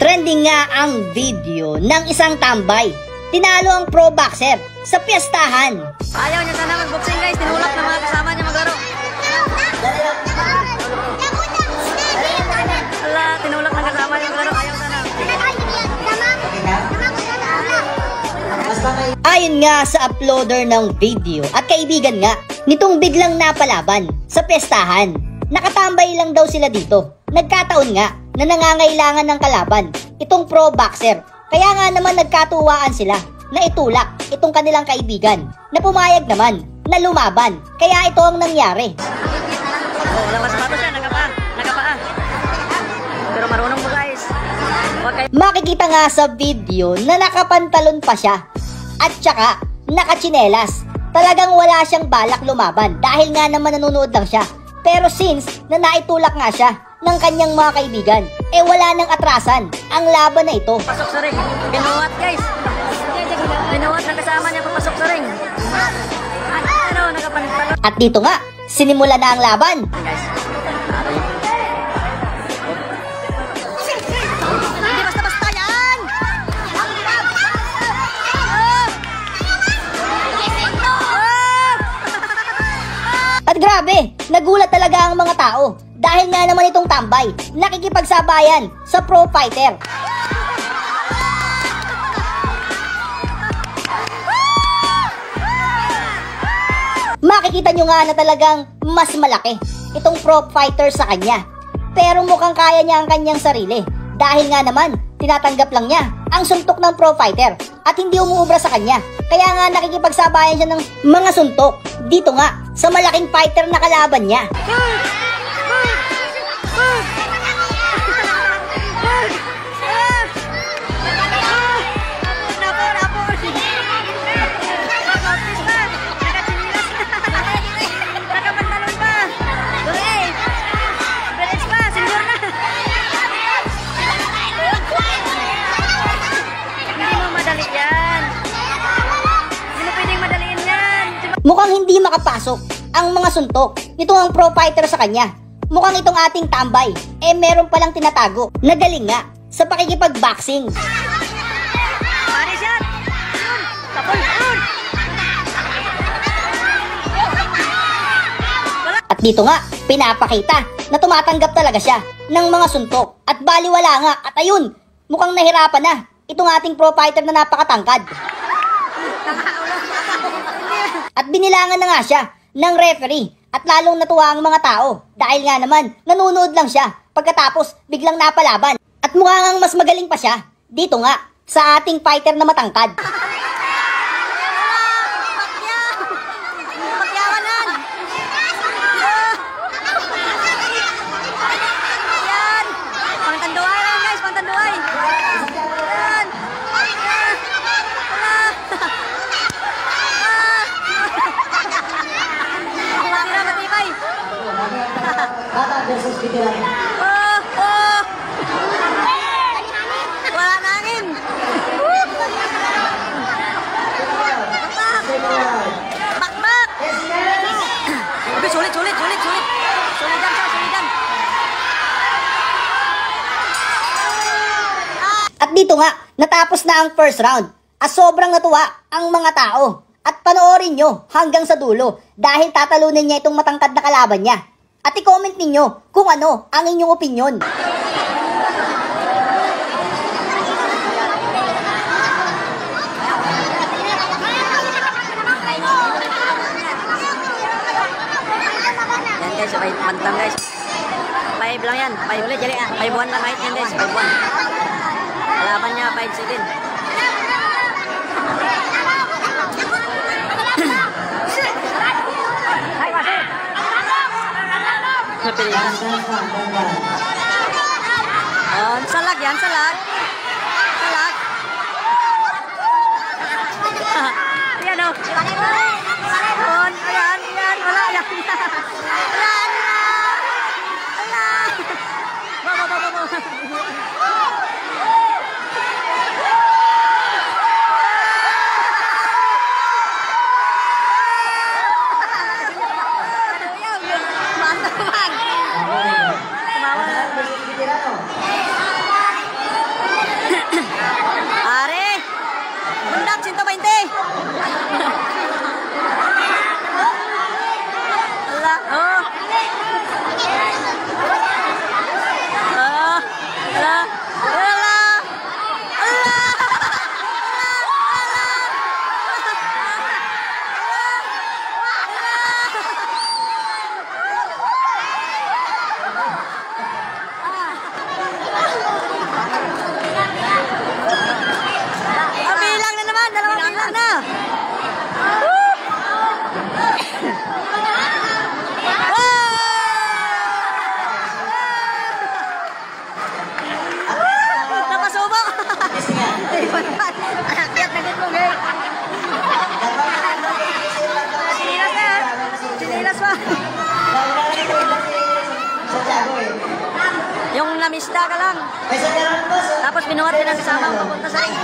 Trending nga ang video ng isang tambay. Tinalo ang pro boxer sa piyestahan. Ayaw niya sana mag-boxing guys, tinulak na mga kasama niya maglaro. Wala, tinulak na kasama niya maglaro, ayaw sana. Ayon nga sa uploader ng video at kaibigan nga nitong biglang napalaban sa piyestahan. Nakatambay lang daw sila dito. Nagkataon nga na nangangailangan ng kalaban itong pro boxer. Kaya nga naman nagkatuwaan sila na itulak itong kanilang kaibigan na pumayag naman na lumaban. Kaya ito ang nangyari. Oh, wala masapato siya, nakapaa. Pero marunong mo guys. Okay. Makikita nga sa video na nakapantalon pa siya at saka nakatsinelas. Talagang wala siyang balak lumaban dahil nga naman nanonood lang siya. Pero since na naitulak nga siya ng kanyang mga kaibigan, eh wala nang atrasan ang laban na ito. Pasok sa ring. Binuwat guys. Binuwat na kasama niya papasok sa ring. Ano, nakapantalon. At dito nga, sinimula na ang laban. Guys. Hindi basta-basta yan. At grabe, nagulat talaga ang mga tao dahil nga naman itong tambay nakikipagsabayan sa pro fighter. Makikita nyo nga na talagang mas malaki itong pro fighter sa kanya. Pero mukhang kaya niya ang kanyang sarili dahil nga naman tinatanggap lang niya ang suntok ng pro fighter at hindi umuubra sa kanya. Kaya nga nakikipagsabayan siya ng mga suntok dito nga sa malaking fighter na kalaban niya. Mukhang hindi makapasok ang mga suntok nito ang pro fighter sa kanya. Mukhang itong ating tambay eh meron palang tinatago na galing nga sa pakikipag-boxing. At dito nga pinapakita na tumatanggap talaga siya ng mga suntok at baliwala nga. At ayun, mukhang nahirapan na itong ating pro fighter na napakatangkad. At binilangan na nga siya ng referee at lalong natuwa ang mga tao dahil nga naman nanonood lang siya pagkatapos biglang napalaban. At mukhang mas magaling pa siya dito nga sa ating fighter na matangkad. Wala nangin. Bakbak. Sulit. Sulitan. At dito nga, natapos na ang first round. At sobrang natuwa ang mga tao. At panoorin nyo hanggang sa dulo dahil tatalunin niya itong matangkad na kalaban niya. At i-comment ninyo kung ano ang inyong opinyon. Yan guys, 5 pantang guys. 5 lang yan. 5-1 lang height yan guys. 5-1. Kalaban niya 5-7. Salag yan, salag. Ayan o. Ayan. Wala yan. isda ka lang. Tapos binuhat din ang kasama papunta sa ring.